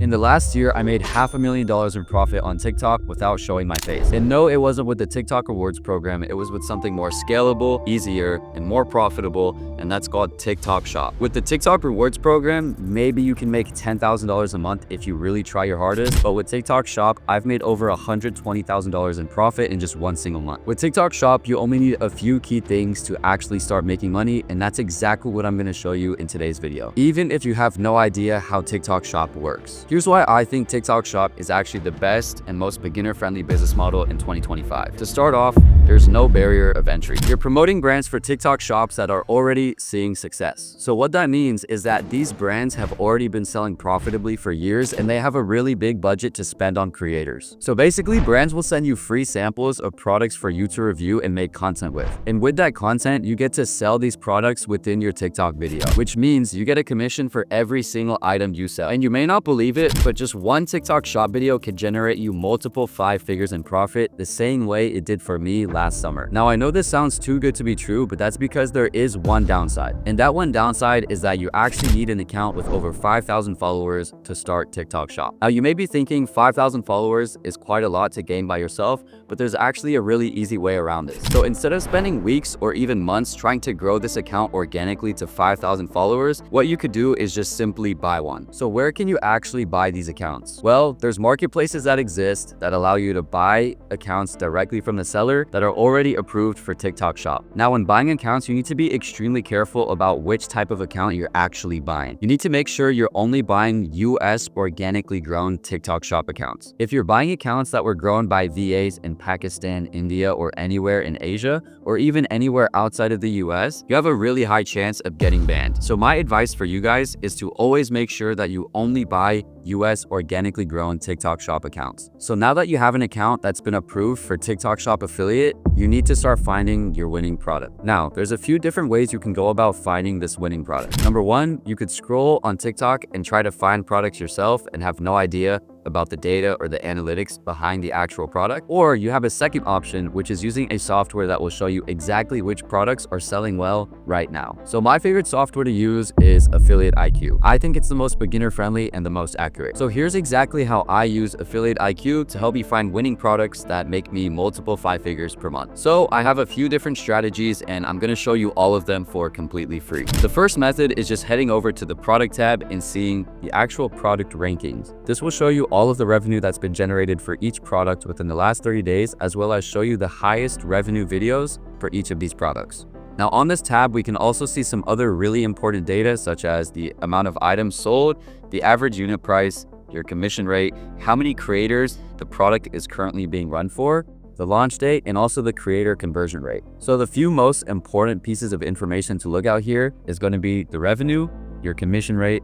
In the last year, I made $500,000 in profit on TikTok without showing my face. And no, it wasn't with the TikTok Rewards program. It was with something more scalable, easier, and more profitable, and that's called TikTok Shop. With the TikTok Rewards program, maybe you can make $10,000 a month if you really try your hardest, but with TikTok Shop, I've made over $120,000 in profit in just one single month. With TikTok Shop, you only need a few key things to actually start making money, and that's exactly what I'm going to show you in today's video, even if you have no idea how TikTok Shop works. Here's why I think TikTok Shop is actually the best and most beginner-friendly business model in 2025. To start off, there's no barrier of entry. You're promoting brands for TikTok shops that are already seeing success. So what that means is that these brands have already been selling profitably for years, and they have a really big budget to spend on creators. So basically, brands will send you free samples of products for you to review and make content with. And with that content, you get to sell these products within your TikTok video, which means you get a commission for every single item you sell. And you may not believe it, but just one TikTok Shop video can generate you multiple 5 figures in profit the same way it did for me last summer. Now, I know this sounds too good to be true, but that's because there is one downside. And that one downside is that you actually need an account with over 5,000 followers to start TikTok Shop. Now, you may be thinking 5,000 followers is quite a lot to gain by yourself, but there's actually a really easy way around this. So instead of spending weeks or even months trying to grow this account organically to 5,000 followers, what you could do is just simply buy one. So where can you actually buy these accounts? Well, there's marketplaces that exist that allow you to buy accounts directly from the seller that are already approved for TikTok Shop. Now, when buying accounts, you need to be extremely careful about which type of account you're actually buying. You need to make sure you're only buying US organically grown TikTok Shop accounts. If you're buying accounts that were grown by VAs in Pakistan, India, or anywhere in Asia, or even anywhere outside of the US, you have a really high chance of getting banned. So my advice for you guys is to always make sure that you only buy US organically grown TikTok Shop accounts. So now that you have an account that's been approved for TikTok Shop affiliate, you need to start finding your winning product. Now, there's a few different ways you can go about finding this winning product. Number one, you could scroll on TikTok and try to find products yourself and have no idea about the data or the analytics behind the actual product. Or you have a second option, which is using a software that will show you exactly which products are selling well right now. So my favorite software to use is Affiliate IQ. I think it's the most beginner friendly and the most accurate. So here's exactly how I use Affiliate IQ to help me find winning products that make me multiple 5 figures per month. So I have a few different strategies, and I'm going to show you all of them for completely free. The first method is just heading over to the product tab and seeing the actual product rankings. This will show you all of the revenue that's been generated for each product within the last 30 days, as well as show you the highest revenue videos for each of these products. Now, on this tab, we can also see some other really important data, such as the amount of items sold, the average unit price, your commission rate, how many creators the product is currently being run for, the launch date, and also the creator conversion rate. So the few most important pieces of information to look out here is going to be the revenue, your commission rate,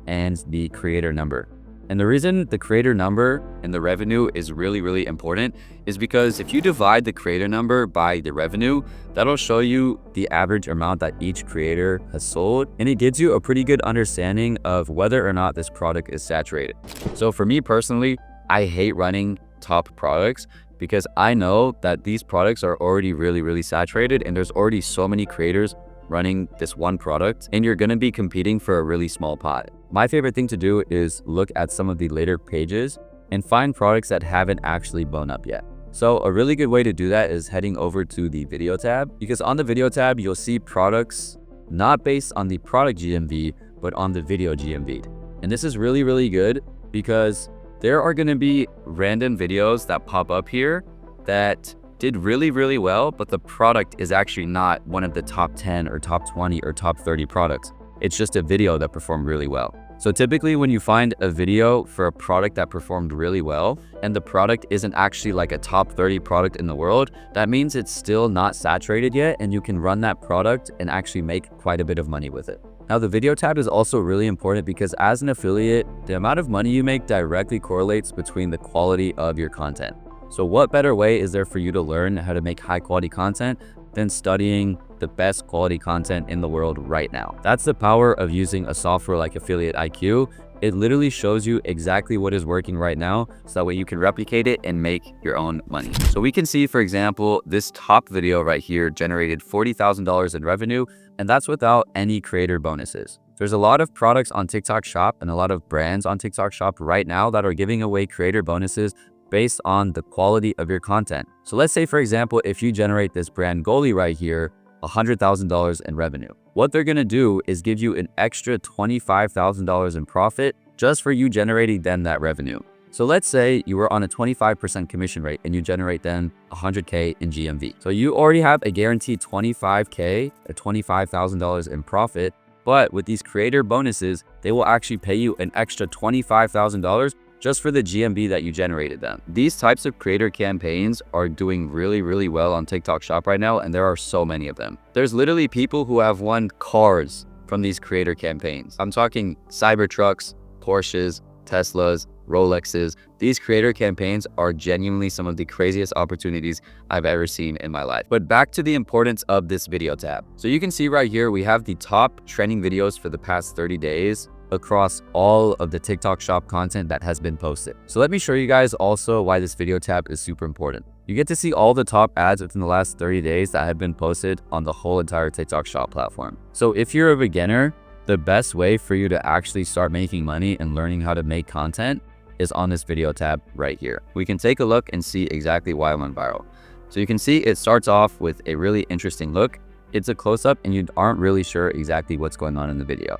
and the creator number. And the reason the creator number and the revenue is really important is because if you divide the creator number by the revenue, that'll show you the average amount that each creator has sold, and it gives you a pretty good understanding of whether or not this product is saturated. So for me personally, I hate running top products because I know that these products are already really saturated, and there's already so many creators running this one product, and you're going to be competing for a really small pot. My favorite thing to do is look at some of the later pages and find products that haven't actually blown up yet. So a really good way to do that is heading over to the video tab, because on the video tab, you'll see products not based on the product GMV, but on the video GMV. And this is really good because there are going to be random videos that pop up here that did really well, but the product is actually not one of the top 10 or top 20 or top 30 products. It's just a video that performed really well. So typically when you find a video for a product that performed really well and the product isn't actually like a top 30 product in the world, that means it's still not saturated yet, and you can run that product and actually make quite a bit of money with it. Now, the video tab is also really important because as an affiliate, the amount of money you make directly correlates between the quality of your content. So what better way is there for you to learn how to make high quality content than studying the best quality content in the world right now? That's the power of using a software like Affiliate IQ. It literally shows you exactly what is working right now, so that way you can replicate it and make your own money. So we can see, for example, this top video right here generated $40,000 in revenue, and that's without any creator bonuses. There's a lot of products on TikTok Shop and a lot of brands on TikTok Shop right now that are giving away creator bonuses based on the quality of your content. So let's say, for example, if you generate this brand goalie right here, $100,000 in revenue. What they're gonna do is give you an extra $25,000 in profit just for you generating them that revenue. So let's say you were on a 25% commission rate and you generate then 100K in GMV. So you already have a guaranteed 25K or $25,000 in profit, but with these creator bonuses, they will actually pay you an extra $25,000 just for the GMV that you generated them. These types of creator campaigns are doing really well on TikTok Shop right now, and there are so many of them. There's literally people who have won cars from these creator campaigns. I'm talking Cybertrucks, Porsches, Teslas, Rolexes. These creator campaigns are genuinely some of the craziest opportunities I've ever seen in my life. But back to the importance of this video tab. So you can see right here, we have the top trending videos for the past 30 days across all of the TikTok Shop content that has been posted. So let me show you guys also why this video tab is super important. You get to see all the top ads within the last 30 days that have been posted on the whole entire TikTok Shop platform. So if you're a beginner, the best way for you to actually start making money and learning how to make content is on this video tab right here. We can take a look and see exactly why I went viral. So you can see it starts off with a really interesting look. It's a close-up and you aren't really sure exactly what's going on in the video.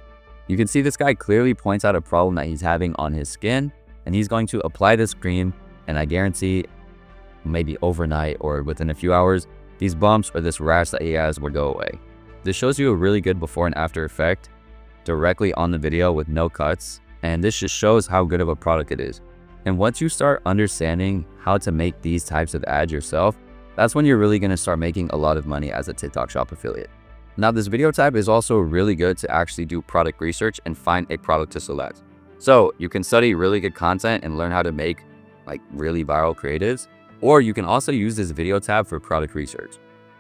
You can see this guy clearly points out a problem that he's having on his skin, and he's going to apply this cream, and I guarantee maybe overnight or within a few hours, these bumps or this rash that he has will go away. This shows you a really good before and after effect directly on the video with no cuts, and this just shows how good of a product it is. And once you start understanding how to make these types of ads yourself, that's when you're really going to start making a lot of money as a TikTok Shop affiliate. Now, this video tab is also really good to actually do product research and find a product to select. So you can study really good content and learn how to make like really viral creatives, or you can also use this video tab for product research.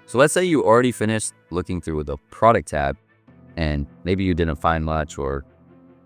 So let's say you already finished looking through the product tab and maybe you didn't find much or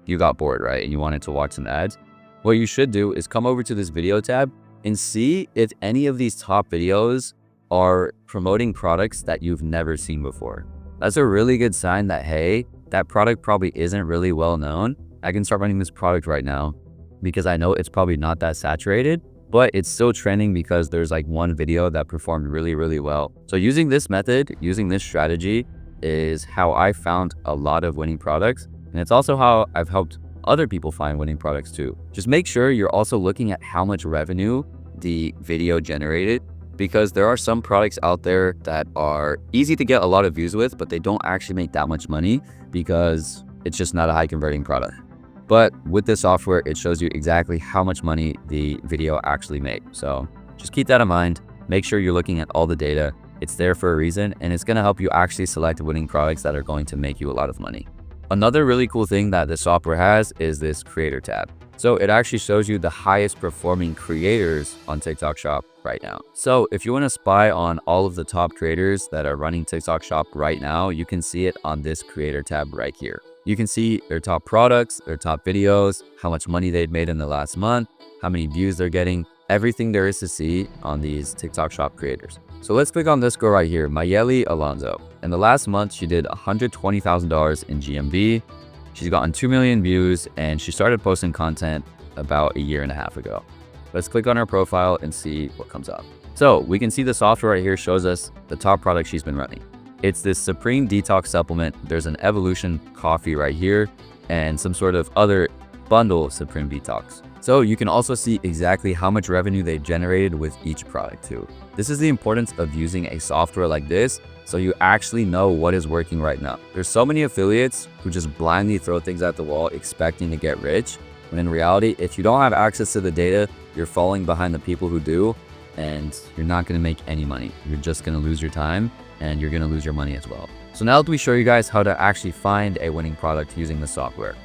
you got bored, right? And you wanted to watch some ads. What you should do is come over to this video tab and see if any of these top videos are promoting products that you've never seen before. That's a really good sign that, hey, that product probably isn't really well known. I can start running this product right now because I know it's probably not that saturated, but it's still trending because there's like one video that performed really well. So using this method, using this strategy is how I found a lot of winning products. And it's also how I've helped other people find winning products too. Just make sure you're also looking at how much revenue the video generated, because there are some products out there that are easy to get a lot of views with, but they don't actually make that much money because it's just not a high converting product. But with this software, it shows you exactly how much money the video actually made. So just keep that in mind. Make sure you're looking at all the data. It's there for a reason, and it's gonna help you actually select winning products that are going to make you a lot of money. Another really cool thing that this software has is this creator tab. So it actually shows you the highest performing creators on TikTok Shop right now. So if you want to spy on all of the top creators that are running TikTok Shop right now, you can see it on this creator tab right here. You can see their top products, their top videos, how much money they've made in the last month, how many views they're getting, everything there is to see on these TikTok Shop creators. So let's click on this girl right here, Mayeli Alonso. In the last month, she did $120,000 in GMV. She's gotten 2 million views, and she started posting content about a year and a half ago. Let's click on her profile and see what comes up. So we can see the software right here shows us the top product she's been running. It's this Supreme Detox supplement. There's an Evolution coffee right here and some sort of other bundle Supreme Detox. So you can also see exactly how much revenue they generated with each product too. This is the importance of using a software like this, so you actually know what is working right now. There's so many affiliates who just blindly throw things at the wall expecting to get rich, when in reality, if you don't have access to the data, you're falling behind the people who do, and you're not gonna make any money. You're just gonna lose your time, and you're gonna lose your money as well. So now that we show you guys how to actually find a winning product using the software.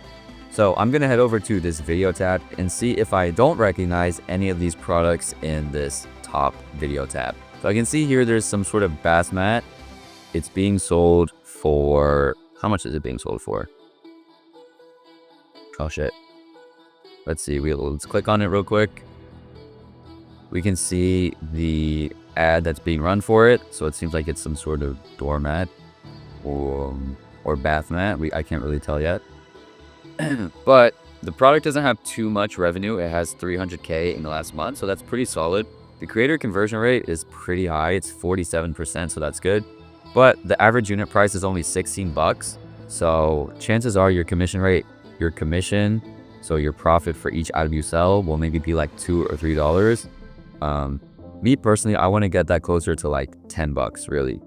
So I'm gonna head over to this video tab and see if I don't recognize any of these products in this top video tab. So I can see here there's some sort of bath mat. It's being sold for, how much is it being sold for? Oh shit. Let's see, let's click on it real quick. We can see the ad that's being run for it. So it seems like it's some sort of doormat. or bath mat. I can't really tell yet. But the product doesn't have too much revenue. It has 300K in the last month, so that's pretty solid. The creator conversion rate is pretty high. It's 47%, so that's good. But the average unit price is only 16 bucks. So chances are your commission, so your profit for each item you sell will maybe be like $2 or $3. Me personally, I want to get that closer to like 10 bucks really.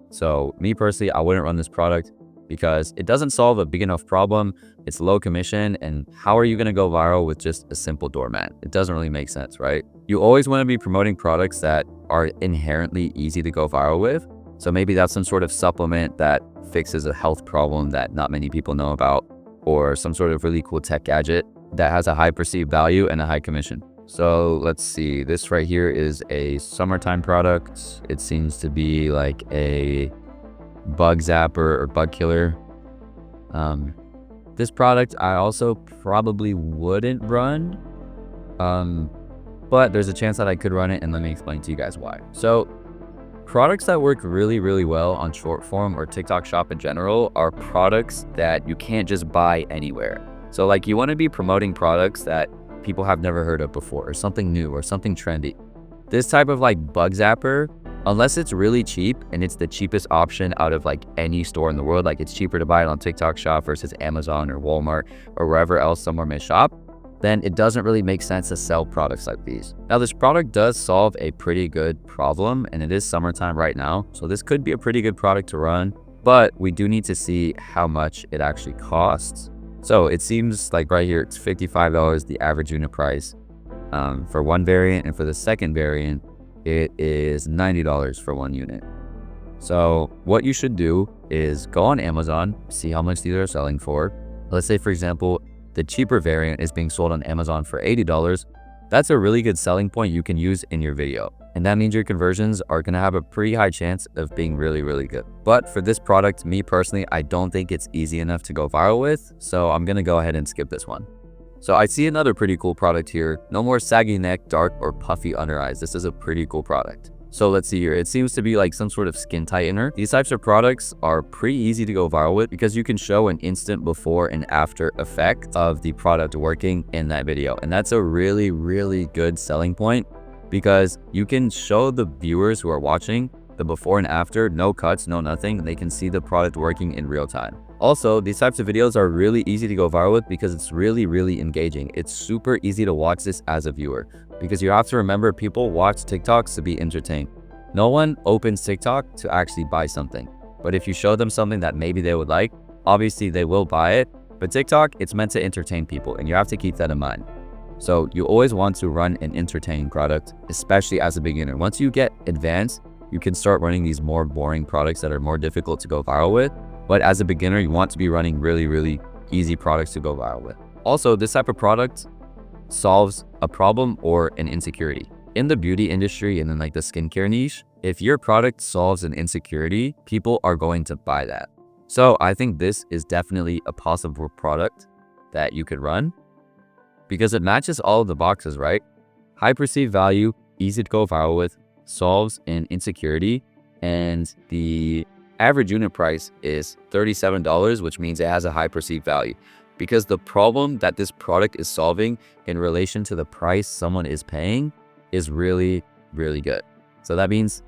So me personally, I wouldn't run this product because it doesn't solve a big enough problem. It's low commission, and how are you going to go viral with just a simple doormat? It doesn't really make sense, right? You always want to be promoting products that are inherently easy to go viral with. So maybe that's some sort of supplement that fixes a health problem that not many people know about, or some sort of really cool tech gadget that has a high perceived value and a high commission. So let's see, this right here is a summertime product. It seems to be like a bug zapper or bug killer. This product I also probably wouldn't run, but there's a chance that I could run it, and let me explain to you guys why. So products that work really, really well on short form or TikTok Shop in general are products that you can't just buy anywhere. So like you want to be promoting products that people have never heard of before, or something new or something trendy. This type of like bug zapper, unless it's really cheap and it's the cheapest option out of like any store in the world, like it's cheaper to buy it on TikTok Shop versus Amazon or Walmart or wherever else someone may shop, then it doesn't really make sense to sell products like these. Now, this product does solve a pretty good problem, and it is summertime right now, so this could be a pretty good product to run, but we do need to see how much it actually costs. So it seems like right here, it's $55, the average unit price for one variant, and for the second variant, it is $90 for one unit. So what you should do is go on Amazon, see how much these are selling for. Let's say, for example, the cheaper variant is being sold on Amazon for $80. That's a really good selling point you can use in your video. And that means your conversions are going to have a pretty high chance of being really, really good. But for this product, me personally, I don't think it's easy enough to go viral with. So I'm going to go ahead and skip this one. So I see another pretty cool product here. No more saggy neck, dark or puffy under eyes. This is a pretty cool product. So let's see here. It seems to be like some sort of skin tightener. These types of products are pretty easy to go viral with because you can show an instant before and after effect of the product working in that video. And that's a really, really good selling point because you can show the viewers who are watching the before and after, no cuts, no nothing, and they can see the product working in real time. Also, these types of videos are really easy to go viral with because it's really, really engaging. It's super easy to watch this as a viewer because you have to remember people watch TikToks to be entertained. No one opens TikTok to actually buy something. But if you show them something that maybe they would like, obviously they will buy it. But TikTok, it's meant to entertain people, and you have to keep that in mind. So you always want to run an entertaining product, especially as a beginner. Once you get advanced, you can start running these more boring products that are more difficult to go viral with. But as a beginner, you want to be running really, really easy products to go viral with. Also, this type of product solves a problem or an insecurity. In the beauty industry and in like the skincare niche, if your product solves an insecurity, people are going to buy that. So I think this is definitely a possible product that you could run because it matches all of the boxes, right? High perceived value, easy to go viral with, solves an insecurity, and the average unit price is $37, which means it has a high perceived value because the problem that this product is solving in relation to the price someone is paying is really, really good. So that means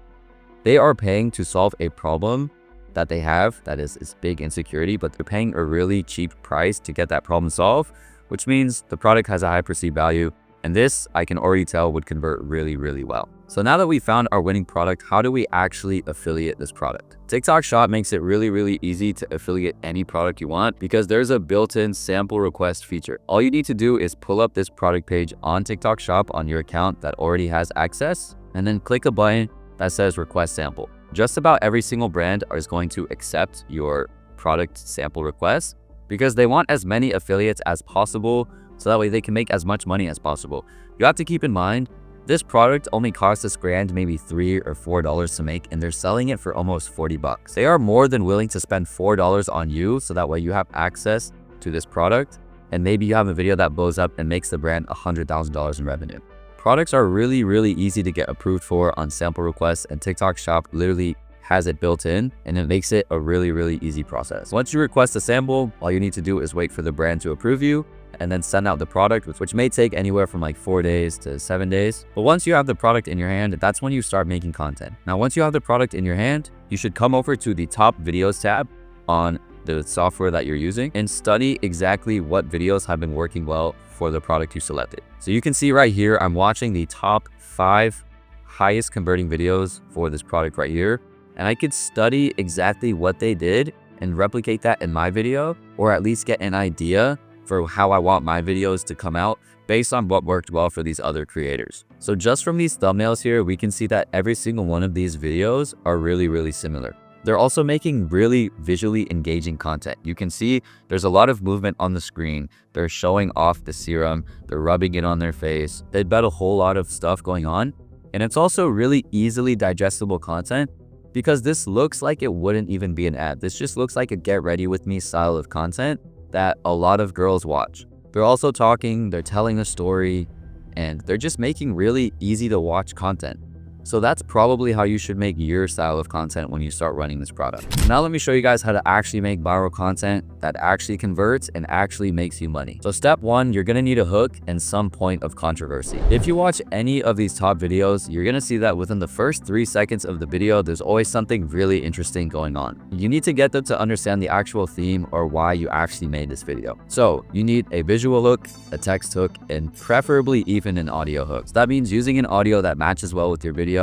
they are paying to solve a problem that they have that is this big insecurity, but they're paying a really cheap price to get that problem solved, which means the product has a high perceived value. And this, I can already tell, would convert really, really well. So now that we found our winning product, how do we actually affiliate this product? TikTok Shop makes it really, really easy to affiliate any product you want because there's a built-in sample request feature. All you need to do is pull up this product page on TikTok Shop on your account that already has access, and then click a button that says request sample. Just about every single brand is going to accept your product sample request because they want as many affiliates as possible so that way they can make as much money as possible. You have to keep in mind, this product only costs this brand maybe $3 or $4 to make, and they're selling it for almost 40 bucks. They are more than willing to spend $4 on you so that way you have access to this product, and maybe you have a video that blows up and makes the brand $100,000 in revenue. Products are really, really easy to get approved for on sample requests, and TikTok Shop literally has it built in, and it makes it a really easy process. Once you request a sample, all you need to do is wait for the brand to approve you and then send out the product, which may take anywhere from like 4 days to 7 days. But once you have the product in your hand, that's when you start making content. Now, once you have the product in your hand, you should come over to the top videos tab on the software that you're using and study exactly what videos have been working well for the product you selected. So you can see right here, I'm watching the top 5 highest converting videos for this product right here. And I could study exactly what they did and replicate that in my video, or at least get an idea for how I want my videos to come out based on what worked well for these other creators. So just from these thumbnails here, we can see that every single one of these videos are really similar. They're also making really visually engaging content. You can see there's a lot of movement on the screen. They're showing off the serum. They're rubbing it on their face. They've got a whole lot of stuff going on. And it's also really easily digestible content because this looks like it wouldn't even be an ad. This just looks like a get ready with me style of content that a lot of girls watch. They're also talking, they're telling a story, and they're just making really easy to watch content. So that's probably how you should make your style of content when you start running this product. Now let me show you guys how to actually make viral content that actually converts and actually makes you money. So step 1, you're gonna need a hook and some point of controversy. If you watch any of these top videos, you're gonna see that within the first 3 seconds of the video, there's always something really interesting going on. You need to get them to understand the actual theme or why you actually made this video. So you need a visual hook, a text hook, and preferably even an audio hook. So that means using an audio that matches well with your video,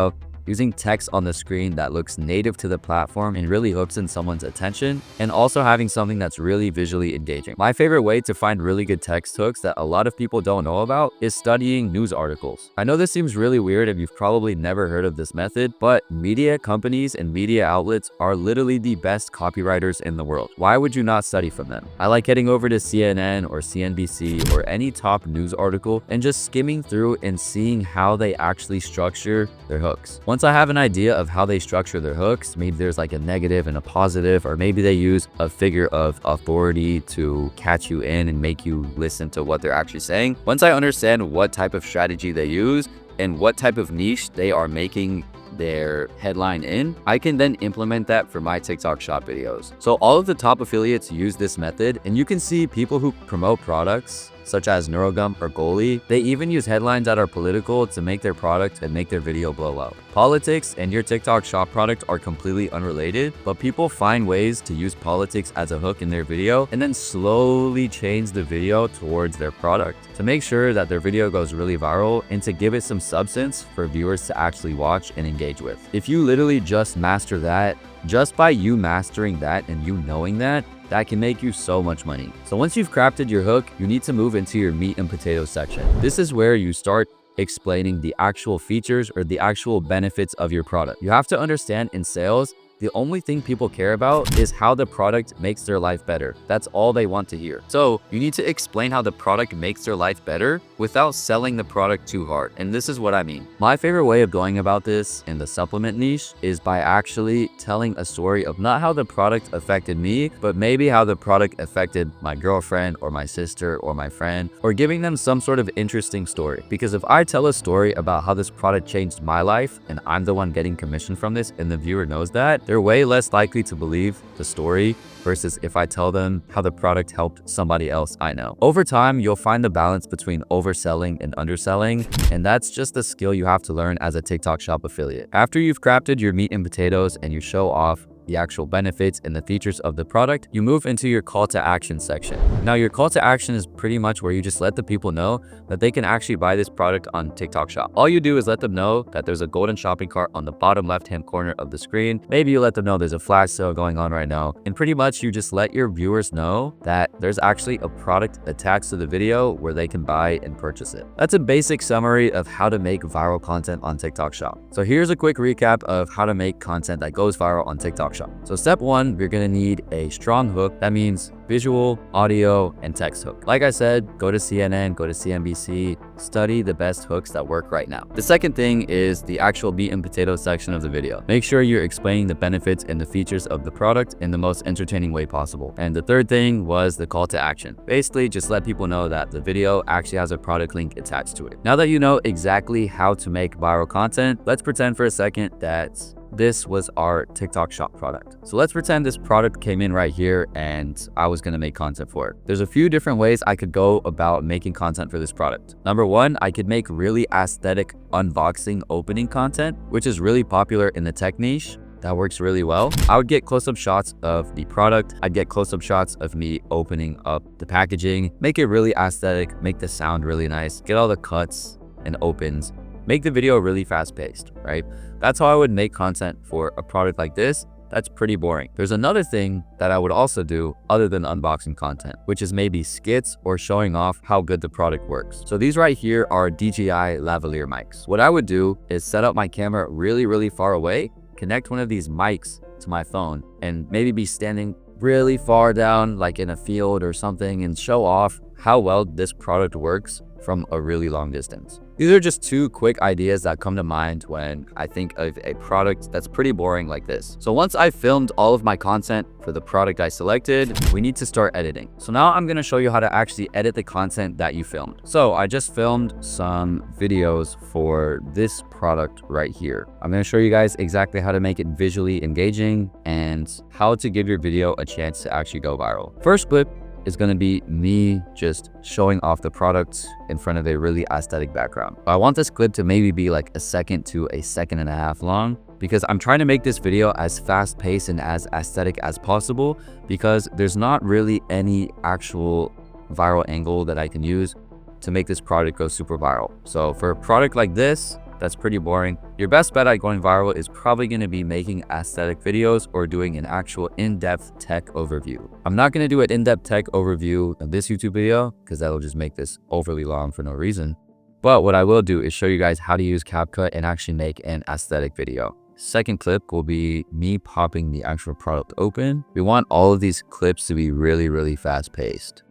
using text on the screen that looks native to the platform and really hooks in someone's attention, and also having something that's really visually engaging. My favorite way to find really good text hooks that a lot of people don't know about is studying news articles. I know this seems really weird and you've probably never heard of this method, but media companies and media outlets are literally the best copywriters in the world. Why would you not study from them? I like heading over to CNN or CNBC or any top news article and just skimming through and seeing how they actually structure their hooks. Once I have an idea of how they structure their hooks, maybe there's like a negative and a positive, or maybe they use a figure of authority to catch you in and make you listen to what they're actually saying. Once I understand what type of strategy they use and what type of niche they are making their headline in, I can then implement that for my TikTok shop videos. So all of the top affiliates use this method, and you can see people who promote products such as Neurogum or Goli, they even use headlines that are political to make their product and make their video blow up. Politics and your TikTok shop product are completely unrelated, but people find ways to use politics as a hook in their video and then slowly change the video towards their product to make sure that their video goes really viral and to give it some substance for viewers to actually watch and engage with. If you literally just master that, just by you mastering that and you knowing that can make you so much money. So once you've crafted your hook, you need to move into your meat and potatoes section. This is where you start explaining the actual features or the actual benefits of your product. You have to understand in sales, the only thing people care about is how the product makes their life better. That's all they want to hear. So you need to explain how the product makes their life better without selling the product too hard. And this is what I mean. My favorite way of going about this in the supplement niche is by actually telling a story of not how the product affected me, but maybe how the product affected my girlfriend or my sister or my friend, or giving them some sort of interesting story. Because if I tell a story about how this product changed my life and I'm the one getting commission from this and the viewer knows that, they're way less likely to believe the story versus if I tell them how the product helped somebody else I know. Over time, you'll find the balance between overselling and underselling, and that's just a skill you have to learn as a TikTok shop affiliate. After you've crafted your meat and potatoes and you show off the actual benefits and the features of the product, you move into your call to action section. Now, your call to action is pretty much where you just let the people know that they can actually buy this product on TikTok shop. All you do is let them know that there's a golden shopping cart on the bottom left-hand corner of the screen. Maybe you let them know there's a flash sale going on right now. And pretty much you just let your viewers know that there's actually a product attached to the video where they can buy and purchase it. That's a basic summary of how to make viral content on TikTok shop. So here's a quick recap of how to make content that goes viral on TikTok shop. So step 1, you're gonna need a strong hook. That means visual, audio, and text hook. Like I said, go to CNN, go to CNBC, study the best hooks that work right now. The second thing is the actual meat and potato section of the video. Make sure you're explaining the benefits and the features of the product in the most entertaining way possible. And the third thing was the call to action. Basically, just let people know that the video actually has a product link attached to it. Now that you know exactly how to make viral content, let's pretend for a second that this was our TikTok Shop product. So let's pretend this product came in right here and I was gonna make content for it. There's a few different ways I could go about making content for this product. Number one, I could make really aesthetic unboxing opening content, which is really popular in the tech niche. That works really well. I would get close-up shots of the product. I'd get close-up shots of me opening up the packaging, make it really aesthetic, make the sound really nice, get all the cuts and opens, make the video really fast-paced, right? That's how I would make content for a product like this. That's pretty boring. There's another thing that I would also do other than unboxing content, which is maybe skits or showing off how good the product works. So these right here are DJI lavalier mics. What I would do is set up my camera really far away, connect one of these mics to my phone, and maybe be standing really far down, like in a field or something, and show off how well this product works from a really long distance. These are just two quick ideas that come to mind when I think of a product that's pretty boring like this. So once I filmed all of my content for the product I selected, we need to start editing. So now I'm gonna show you how to actually edit the content that you filmed. So I just filmed some videos for this product right here. I'm gonna show you guys exactly how to make it visually engaging and how to give your video a chance to actually go viral. First clip is going to be me just showing off the product in front of a really aesthetic background. I want this clip to maybe be like a second to a second and a half long, because I'm trying to make this video as fast paced and as aesthetic as possible, because there's not really any actual viral angle that I can use to make this product go super viral. So for a product like this, that's pretty boring. Your best bet at going viral is probably going to be making aesthetic videos or doing an actual in-depth tech overview. I'm not going to do an in-depth tech overview of this YouTube video because that'll just make this overly long for no reason. But what I will do is show you guys how to use CapCut and actually make an aesthetic video. Second clip will be me popping the actual product open. We want all of these clips to be really fast paced.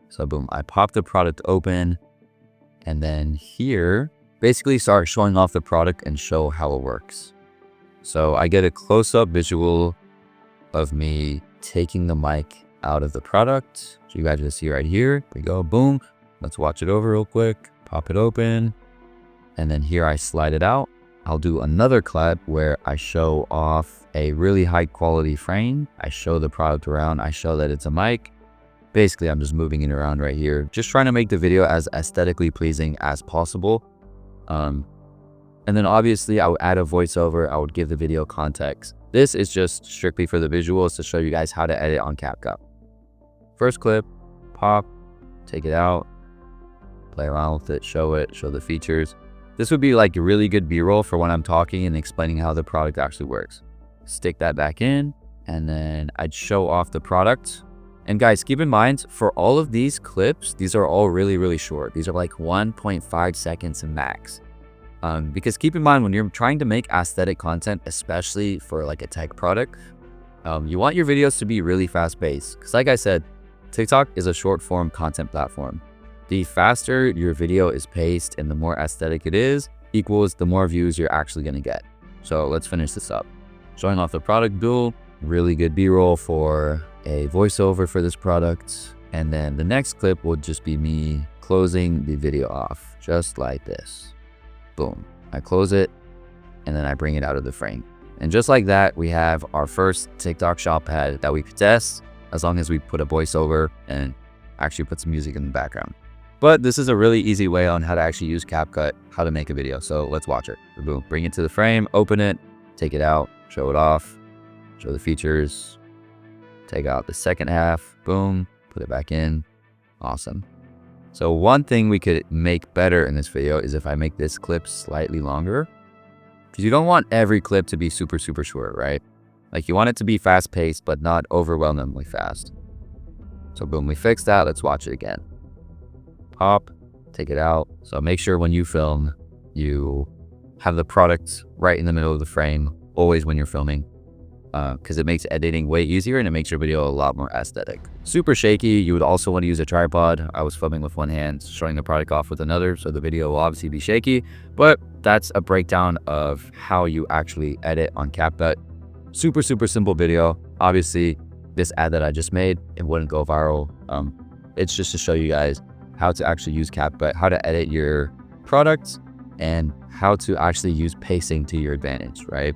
So boom, I pop the product open, and then here, basically start showing off the product and show how it works. So I get a close-up visual of me taking the mic out of the product. So you guys just see right here. We go, boom. Let's watch it over real quick. Pop it open. And then here I slide it out. I'll do another clip where I show off a really high quality frame. I show the product around. I show that it's a mic. Basically, I'm just moving it around right here. Just trying to make the video as aesthetically pleasing as possible. And then obviously I would add a voiceover. I would give the video context. This is just strictly for the visuals to show you guys how to edit on CapCut. First clip, pop, take it out, play around with it, show the features. This would be like a really good B-roll for when I'm talking and explaining how the product actually works. Stick that back in, and then I'd show off the product. And guys, keep in mind, for all of these clips, these are all really short. These are like 1.5 seconds max. Because keep in mind, when you're trying to make aesthetic content, especially for like a tech product, you want your videos to be really fast paced. Because like I said, TikTok is a short form content platform. The faster your video is paced and the more aesthetic it is, equals the more views you're actually gonna get. So let's finish this up. Showing off the product build, really good B-roll for a voiceover for this product. And then the next clip will just be me closing the video off, just like this. Boom. I close it, and then I bring it out of the frame. And just like that, we have our first TikTok Shop ad that we could test, as long as we put a voiceover and actually put some music in the background. But this is a really easy way on how to actually use CapCut, how to make a video. So let's watch it. Boom. Bring it to the frame, open it, take it out, show it off, show the features, take out the second half, boom, put it back in. Awesome. So one thing we could make better in this video is if I make this clip slightly longer, because you don't want every clip to be super short, right? Like you want it to be fast paced, but not overwhelmingly fast. So boom, we fixed that. Let's watch it again. Pop, take it out. So make sure when you film, you have the product right in the middle of the frame, always when you're filming, because it makes editing way easier and it makes your video a lot more aesthetic. Super shaky, you would also want to use a tripod. I was filming with one hand, showing the product off with another, so the video will obviously be shaky, but that's a breakdown of how you actually edit on CapCut. Super simple video. Obviously, this ad that I just made, it wouldn't go viral. It's just to show you guys how to actually use CapCut, how to edit your products, and how to actually use pacing to your advantage, right?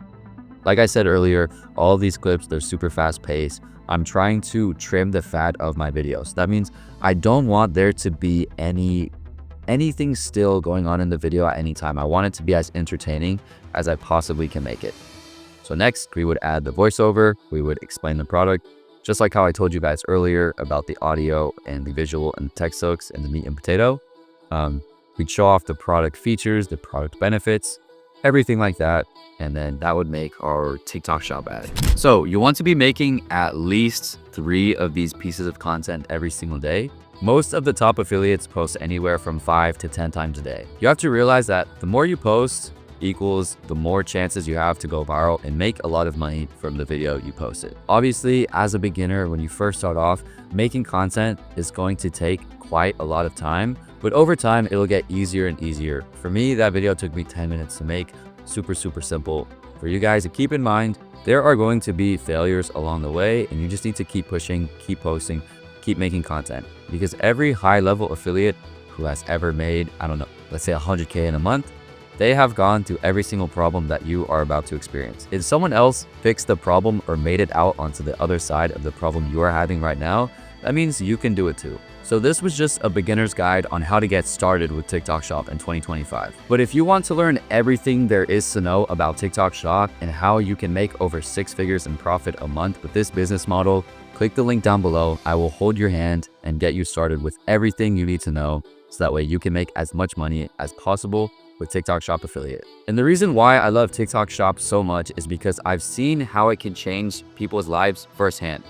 Like I said earlier, all these clips, they're super fast paced. I'm trying to trim the fat of my videos. That means I don't want there to be anything still going on in the video at any time. I want it to be as entertaining as I possibly can make it. So next, we would add the voiceover. We would explain the product, just like how I told you guys earlier about the audio and the visual and the text hooks and the meat and potato. We'd show off the product features, the product benefits, everything like that. And then that would make our TikTok shop ad. So you want to be making at least 3 of these pieces of content every single day. Most of the top affiliates post anywhere from 5 to 10 times a day. You have to realize that the more you post equals the more chances you have to go viral and make a lot of money from the video you posted. Obviously, as a beginner, when you first start off, making content is going to take quite a lot of time, but over time, it'll get easier and easier. For me, that video took me 10 minutes to make. Super simple. For you guys to keep in mind, there are going to be failures along the way, and you just need to keep pushing, keep posting, keep making content, because every high-level affiliate who has ever made, I don't know, let's say 100K in a month, they have gone through every single problem that you are about to experience. If someone else fixed the problem or made it out onto the other side of the problem you are having right now, that means you can do it too. So this was just a beginner's guide on how to get started with TikTok Shop in 2025. But if you want to learn everything there is to know about TikTok Shop and how you can make over 6 figures in profit a month with this business model, click the link down below. I will hold your hand and get you started with everything you need to know, so that way you can make as much money as possible with TikTok Shop affiliate. And the reason why I love TikTok Shop so much is because I've seen how it can change people's lives firsthand.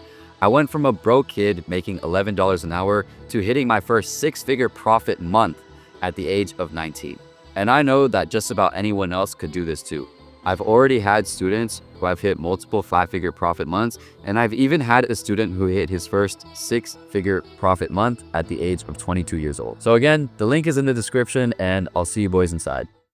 I went from a broke kid making $11 an hour to hitting my first 6-figure profit month at the age of 19. And I know that just about anyone else could do this too. I've already had students who have hit multiple 5-figure profit months, and I've even had a student who hit his first 6-figure profit month at the age of 22 years old. So again, the link is in the description, and I'll see you boys inside.